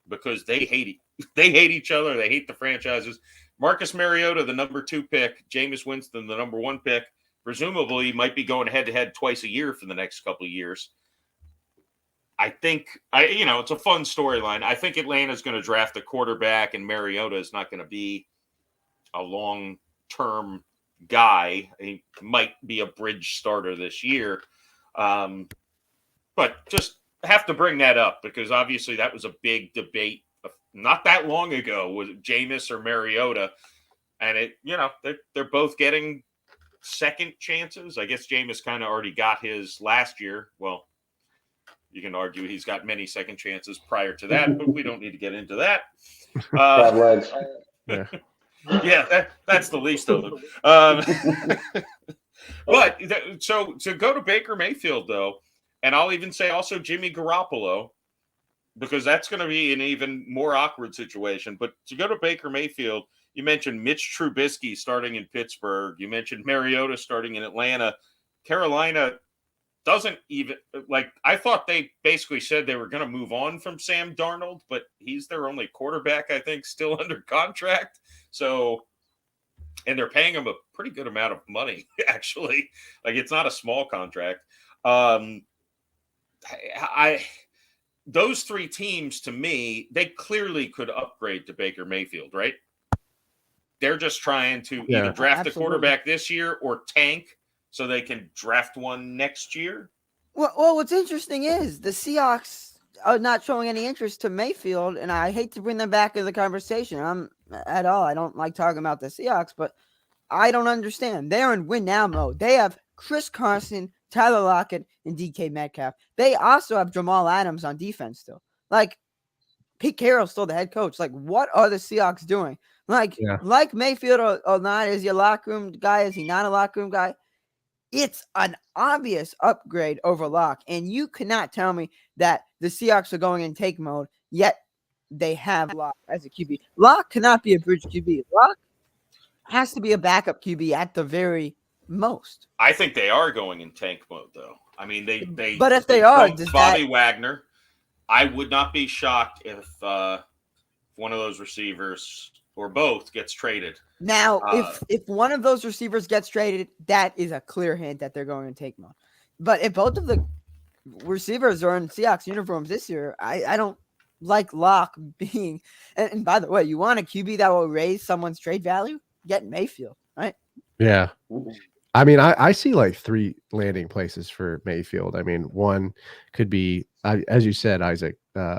because they hate each other. They hate the franchises. Marcus Mariota, the number 2 pick, Jameis Winston, the number 1 pick, presumably might be going head-to-head twice a year for the next couple of years. I think, it's a fun storyline. I think Atlanta's going to draft a quarterback, and Mariota is not going to be a long-term guy. He might be a bridge starter this year. But just have to bring that up because obviously that was a big debate not that long ago, was it Jameis or Mariota? And they're both getting second chances. I guess Jameis kind of already got his last year. Well, you can argue he's got many second chances prior to that, but we don't need to get into that. Yeah, that's the least of them. But so to go to Baker Mayfield, though, and I'll even say also Jimmy Garoppolo, because that's going to be an even more awkward situation. But to go to Baker Mayfield, you mentioned Mitch Trubisky starting in Pittsburgh. You mentioned Mariota starting in Atlanta. Carolina doesn't even I thought they basically said they were going to move on from Sam Darnold, but he's their only quarterback, I think, still under contract. So, and they're paying him a pretty good amount of money, actually. It's not a small contract. Those 3 teams, to me, they clearly could upgrade to Baker Mayfield, right? They're just trying to either draft a quarterback this year or tank so they can draft one next year. Well, what's interesting is the Seahawks are not showing any interest to Mayfield, and I hate to bring them back into the conversation. I don't like talking about the Seahawks, but I don't understand. They're in win now mode. They have Chris Carson, Tyler Lockett, and DK Metcalf. They also have Jamal Adams on defense still. Pete Carroll's still the head coach. What are the Seahawks doing? Like Mayfield or not, is he a locker room guy? Is he not a locker room guy? It's an obvious upgrade over Locke, and you cannot tell me that the Seahawks are going in take mode, yet they have Locke as a QB. Locke cannot be a bridge QB. Locke has to be a backup QB at the very most. I think they are going in tank mode, though. I mean, they but if they are, Bobby Wagner, I would not be shocked if one of those receivers or both gets traded. Now, if one of those receivers gets traded, that is a clear hint that they're going to take mode. But if both of the receivers are in Seahawks uniforms this year, I don't like Locke being. And by the way, you want a QB that will raise someone's trade value? Get Mayfield, right? Yeah. I mean, I see 3 landing places for Mayfield. I mean, one could be, as you said, Isaac,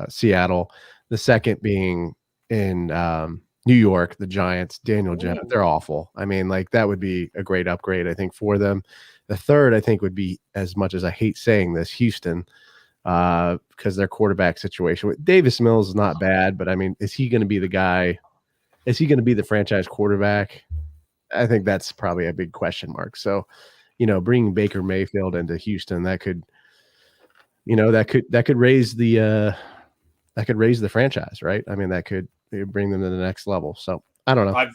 Seattle. The second being in New York, the Giants, Daniel Jones, they're awful. I mean, like that would be a great upgrade, I think, for them. The third, I think, would be, as much as I hate saying this, Houston, because their quarterback situation with Davis Mills is not bad, but I mean, is he going to be the guy? Is he going to be the franchise quarterback? I think that's probably a big question mark. So, bringing Baker Mayfield into Houston, that could raise the franchise, right? I mean, that could bring them to the next level. So I don't know.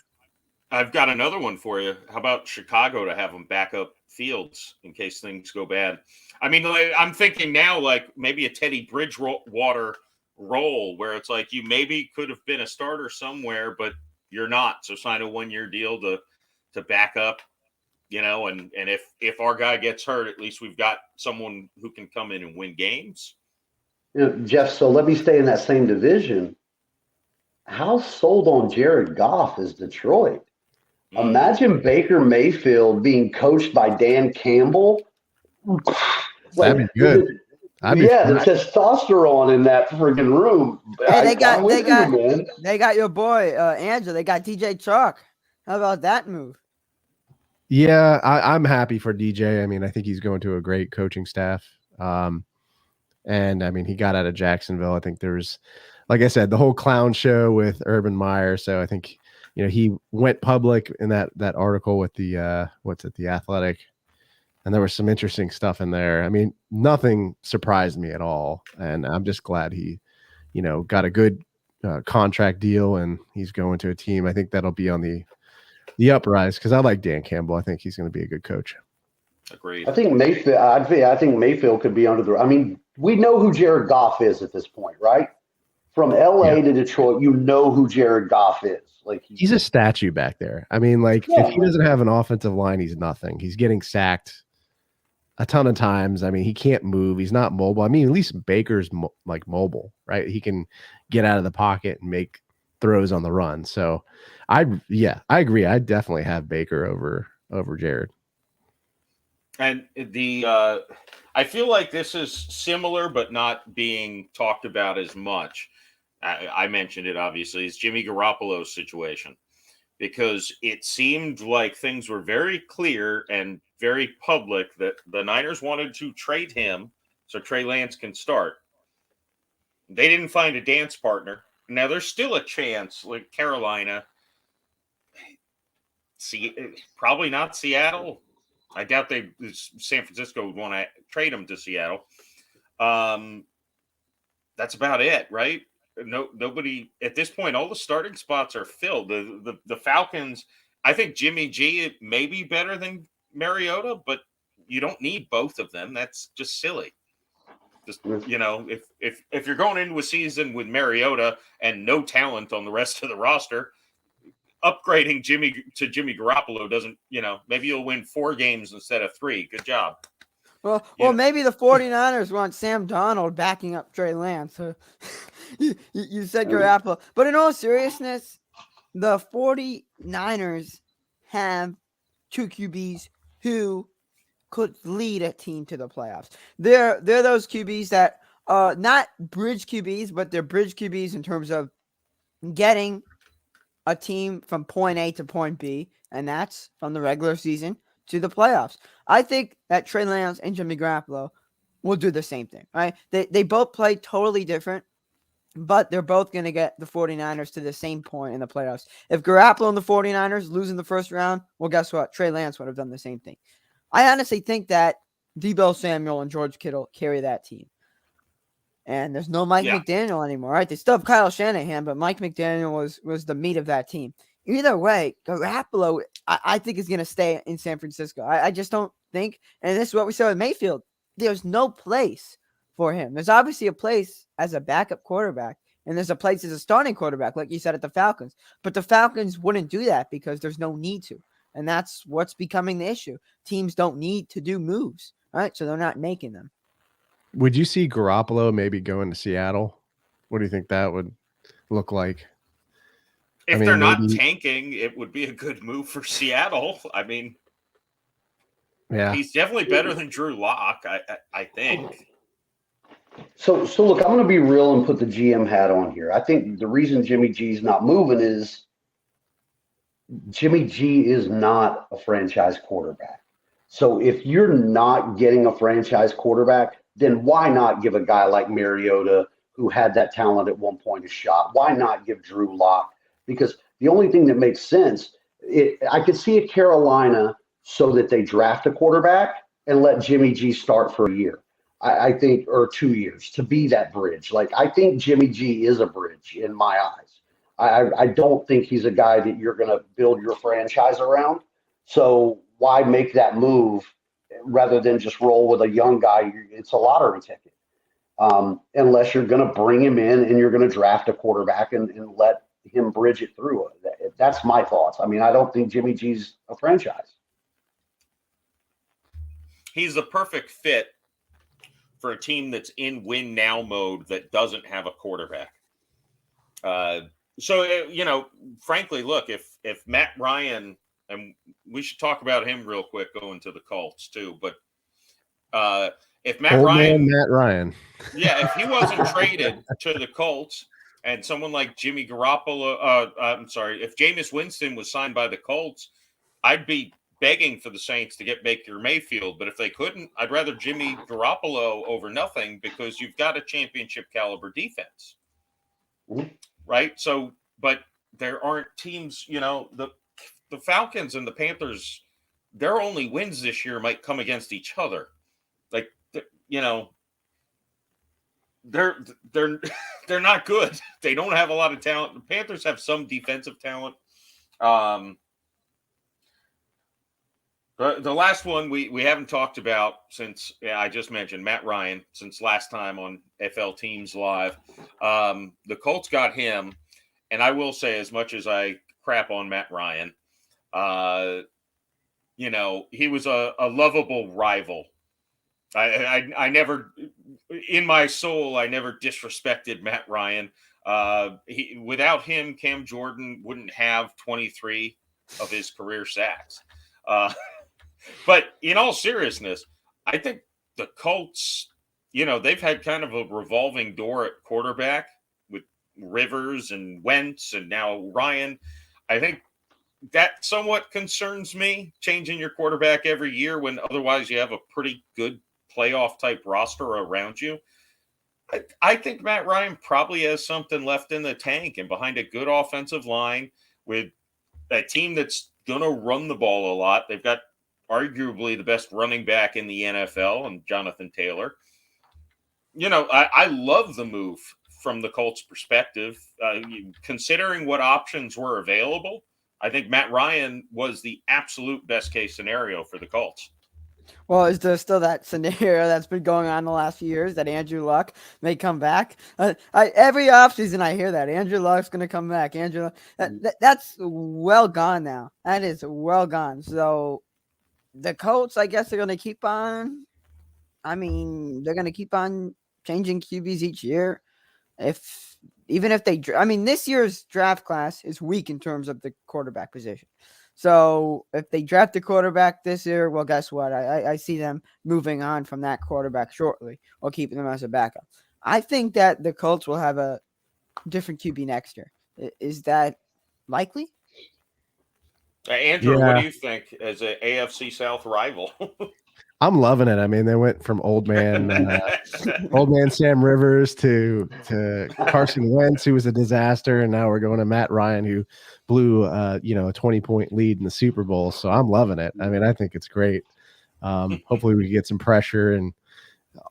I've got another one for you. How about Chicago to have them back up Fields in case things go bad? I mean, I'm thinking now, like maybe a Teddy Bridgewater role where it's like you maybe could have been a starter somewhere, but you're not. So sign a 1-year deal to back up, and if our guy gets hurt, at least we've got someone who can come in and win games. Jeff, so let me stay in that same division. How sold on Jared Goff is Detroit? Imagine Baker Mayfield being coached by Dan Campbell. That'd be good. The testosterone in that friggin' room. Hey, they got your boy Andrew. They got DJ Chalk. How about that move? Yeah, I'm happy for DJ. I mean, I think he's going to a great coaching staff. And I mean, he got out of Jacksonville. I think there was, like I said, the whole clown show with Urban Meyer. So I think, he went public in that article with the The Athletic, and there was some interesting stuff in there. I mean, nothing surprised me at all, and I'm just glad he, got a good contract deal, and he's going to a team. I think that'll be on the uprise because I like Dan Campbell. I think he's going to be a good coach. Agreed. I think Mayfield. I think Mayfield could be under the. I mean, we know who Jared Goff is at this point, right? From LA to Detroit, you know who Jared Goff is. Like he's a statue back there. I mean, if he doesn't have an offensive line, he's nothing. He's getting sacked a ton of times. I mean, he can't move. He's not mobile. I mean, at least Baker's mobile, right? He can get out of the pocket and make throws on the run. So I agree. I definitely have Baker over Jared. And I feel like this is similar, but not being talked about as much. I mentioned it, obviously, it's Jimmy Garoppolo's situation, because it seemed like things were very clear and very public that the Niners wanted to trade him so Trey Lance can start. They didn't find a dance partner. Now, there's still a chance, like Carolina, probably not Seattle. I doubt San Francisco would want to trade him to Seattle. That's about it, right? Nobody at this point. All the starting spots are filled. The Falcons. I think Jimmy G may be better than Mariota, but you don't need both of them. That's just silly. Just if you're going into a season with Mariota and no talent on the rest of the roster, upgrading Jimmy Garoppolo doesn't. Maybe you'll win 4 games instead of 3. Good job. Well, maybe the 49ers want Sam Darnold backing up Trey Lance. So you said Garoppolo. But in all seriousness, the 49ers have 2 QBs who could lead a team to the playoffs. They're those QBs that not bridge QBs, but they're bridge QBs in terms of getting a team from point A to point B, and that's from the regular season to the playoffs. I think that Trey Lance and Jimmy Garoppolo will do the same thing, right? They both play totally different, but they're both going to get the 49ers to the same point in the playoffs. If Garoppolo and the 49ers lose in the first round, well, guess what? Trey Lance would have done the same thing. I honestly think that Deebo Samuel and George Kittle carry that team. And there's no Mike McDaniel anymore, right? They still have Kyle Shanahan, but Mike McDaniel was the meat of that team. Either way, Garoppolo, I think, is going to stay in San Francisco. I just don't think, and this is what we saw with Mayfield, there's no place for him. There's obviously a place as a backup quarterback, and there's a place as a starting quarterback, like you said, at the Falcons. But the Falcons wouldn't do that because there's no need to. And that's what's becoming the issue. Teams don't need to do moves, right? So they're not making them. Would you see Garoppolo maybe going to Seattle? What do you think that would look like? If they're not tanking, it would be a good move for Seattle. I mean, he's definitely better than Drew Lock, I think. So look, I'm going to be real and put the GM hat on here. I think the reason Jimmy G's not moving is Jimmy G is not a franchise quarterback. So if you're not getting a franchise quarterback, then why not give a guy like Mariota, who had that talent at one point, a shot? Why not give Drew Lock? Because the only thing that makes sense, I could see a Carolina so that they draft a quarterback and let Jimmy G start for a year. I think, or 2 years to be that bridge. Like, I think Jimmy G is a bridge in my eyes. I don't think he's a guy that you're going to build your franchise around. So why make that move rather than just roll with a young guy? It's a lottery ticket. Unless you're going to bring him in and you're going to draft a quarterback and let him bridge it through. That's my thoughts. I mean, I don't think Jimmy G's a franchise. He's the perfect fit for a team that's in win now mode that doesn't have a quarterback. So, frankly, look, if Matt Ryan, and we should talk about him real quick going to the Colts too, but if Matt Ryan, yeah, if he wasn't traded to the Colts and someone like Jimmy Garoppolo, if Jameis Winston was signed by the Colts, I'd be begging for the Saints to get Baker Mayfield. But if they couldn't, I'd rather Jimmy Garoppolo over nothing, because you've got a championship caliber defense. Right? So, but there aren't teams, the Falcons and the Panthers, their only wins this year might come against each other. Like, they're not good. They don't have a lot of talent. The Panthers have some defensive talent. The last one we haven't talked about since I just mentioned Matt Ryan since last time on FL Teams Live. The Colts got him, and I will say, as much as I crap on Matt Ryan, he was a lovable rival. I never, in my soul, I never disrespected Matt Ryan. Without him, Cam Jordan wouldn't have 23 of his career sacks. But in all seriousness, I think the Colts, they've had kind of a revolving door at quarterback with Rivers and Wentz and now Ryan. I think that somewhat concerns me, changing your quarterback every year when otherwise you have a pretty good playoff type roster around you. I think Matt Ryan probably has something left in the tank, and behind a good offensive line with a team that's going to run the ball a lot. They've got arguably the best running back in the NFL, and Jonathan Taylor. I love the move from the Colts' perspective. Considering what options were available, I think Matt Ryan was the absolute best case scenario for the Colts. Well, is there still that scenario that's been going on the last few years that Andrew Luck may come back? Every offseason I hear that Andrew Luck's going to come back. That's well gone now. That is well gone. So the Colts, I guess, they're going to keep on. They're going to keep on changing QBs each year. This year's draft class is weak in terms of the quarterback position. So if they draft a quarterback this year, well, guess what? I see them moving on from that quarterback shortly, or keeping them as a backup. I think that the Colts will have a different QB next year. Is that likely? Andrew, what do you think as an AFC South rival? I'm loving it. I mean, they went from old man Sam Rivers to Carson Wentz, who was a disaster, and now we're going to Matt Ryan, who blew a 20-point lead in the Super Bowl. So I'm loving it. I mean, I think it's great. Hopefully we can get some pressure and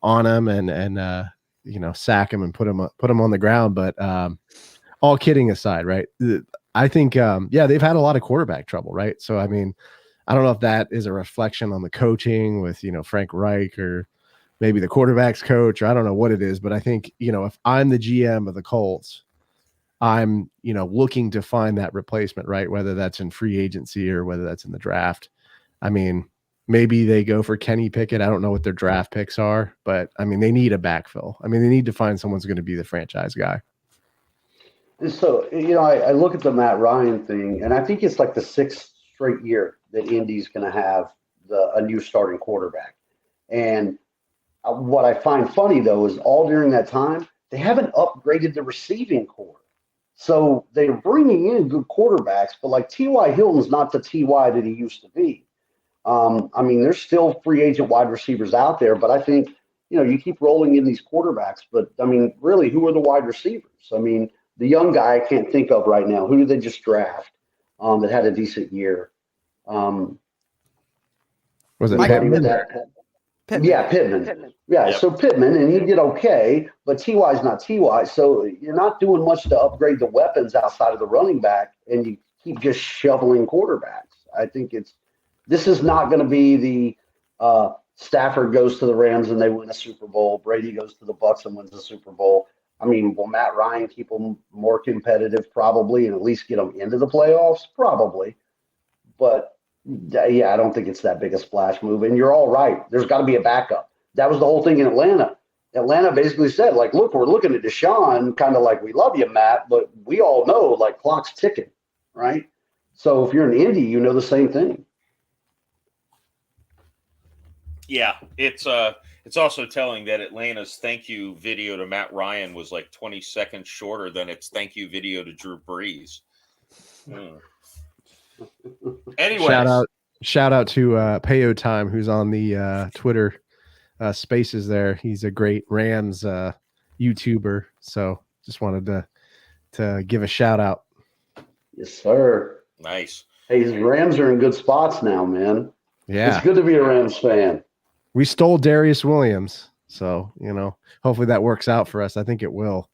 on him and sack him and put him on the ground. But all kidding aside, right? I think they've had a lot of quarterback trouble, right? So I mean, I don't know if that is a reflection on the coaching with, Frank Reich, or maybe the quarterback's coach, or I don't know what it is, but I think, if I'm the GM of the Colts, I'm, looking to find that replacement, right? Whether that's in free agency or whether that's in the draft. I mean, maybe they go for Kenny Pickett. I don't know what their draft picks are, but I mean, they need a backfill. I mean, they need to find someone's going to be the franchise guy. And so, I look at the Matt Ryan thing, and I think it's like the sixth straight year that Indy's going to have a new starting quarterback. And what I find funny, though, is all during that time, they haven't upgraded the receiving core. So they're bringing in good quarterbacks, but like T.Y. Hilton's not the T.Y. that he used to be. I mean, there's still free agent wide receivers out there, but I think, you keep rolling in these quarterbacks. But, I mean, really, who are the wide receivers? I mean, the young guy I can't think of right now. Who did they just draft that had a decent year? Was it Anybody with Pittman? that? Pittman. Yeah, Pittman. Yeah, Yep. so Pittman, and he did okay, but T.Y.'s not T.Y., so you're not doing much to upgrade the weapons outside of the running back, and you keep just shoveling quarterbacks. I think this is not going to be the Stafford goes to the Rams and they win a Super Bowl, Brady goes to the Bucs and wins the Super Bowl. I mean, will Matt Ryan keep them more competitive? Probably, and at least get them into the playoffs? Probably. But yeah, I don't think it's that big a splash move. And you're all right. There's got to be a backup. That was the whole thing in Atlanta. Atlanta basically said, like, look, we're looking at Deshaun, kind of like, we love you, Matt, but we all know, like, clock's ticking, right? So if you're in Indy, you know the same thing. Yeah, it's also telling that Atlanta's thank you video to Matt Ryan was like 20 seconds shorter than its thank you video to Drew Brees. Anyways, shout out to Payo Time, who's on the Twitter Spaces there. He's a great Rams YouTuber, so just wanted to give a shout out. Yes, sir. nice. Hey, his Rams are in good spots now, man. Yeah, It's good to be a Rams fan. we stole Darius Williams, so hopefully that works out for us. I think it will.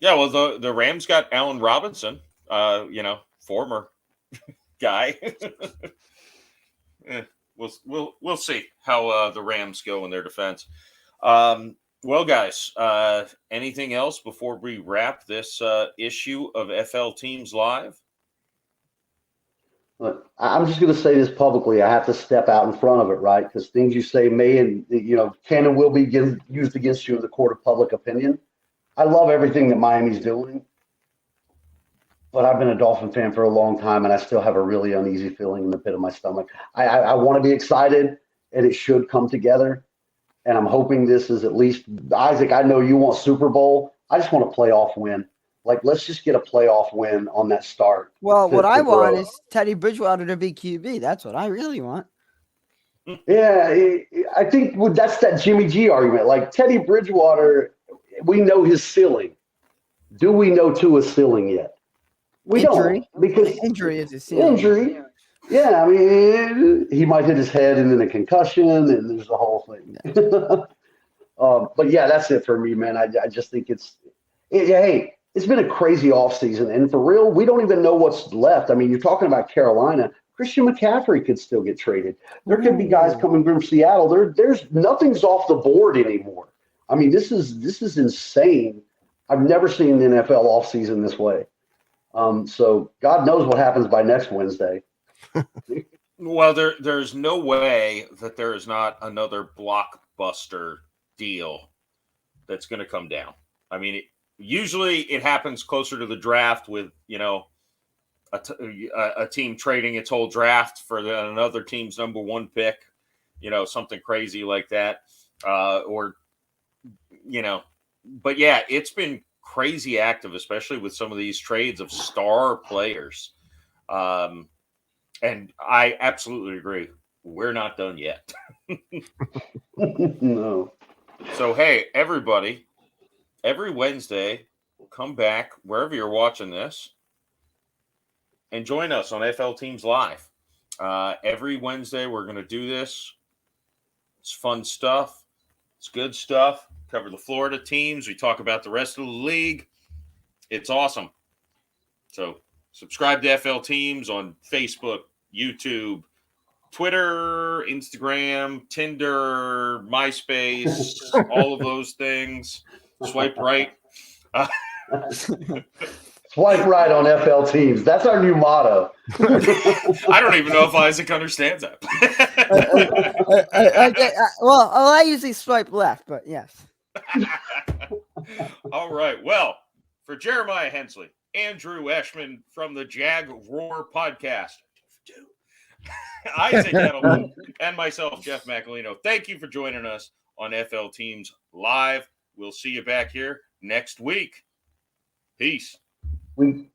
Yeah, well, the Rams got Allen Robinson, former guy. We'll see how the Rams go in their defense. Well, guys, anything else before we wrap this issue of FL Teams Live? But I'm just going to say this publicly. I have to step out in front of it, right? Because things you say may and can and will be used against you in the court of public opinion. I love everything that Miami's doing, but I've been a Dolphin fan for a long time, and I still have a really uneasy feeling in the pit of my stomach. I want to be excited, and it should come together. And I'm hoping this is at least, Isaac, I know you want Super Bowl. I just want a playoff win. Like, let's just get a playoff win on that start. Well, what I want grow. is Teddy Bridgewater to be QB. That's what I really want. Yeah, I think that's that Jimmy G argument. Like, Teddy Bridgewater, we know his ceiling. Do we know Tua's ceiling yet? We Injury? don't. Because Injury is his ceiling. Injury. Yeah, I mean, he might hit his head and then a concussion, and there's the whole thing. But yeah, that's it for me, man. I just think hey, it's been a crazy offseason. And for real, we don't even know what's left. I mean, you're talking about Carolina. Christian McCaffrey could still get traded. There could be guys coming from Seattle. There's nothing's off the board anymore. I mean, this is insane. I've never seen the NFL offseason this way. So God knows what happens by next Wednesday. Well, there's no way that there is not another blockbuster deal that's going to come down. I mean, usually it happens closer to the draft with, a team trading its whole draft for another team's number one pick, something crazy like that. But yeah, it's been crazy active, especially with some of these trades of star players. And I absolutely agree. We're not done yet. No. So, hey, everybody, every Wednesday, come back wherever you're watching this and join us on FL Teams Live. Every Wednesday, we're going to do this. It's fun stuff. It's good stuff. Cover the Florida teams. We talk about the rest of the league. It's awesome. So subscribe to FL Teams on Facebook, YouTube, Twitter, Instagram, Tinder, MySpace, all of those things. Swipe right. Swipe right on FL Teams. That's our new motto. I don't even know if Isaac understands that. I usually swipe left, but yes. All right. Well, for Jeremiah Hensley, Andrew Eshman from the Jag Roar Podcast, Isaac Edelman, and myself, Jeff Macolino, thank you for joining us on FL Teams Live. We'll see you back here next week. Peace. We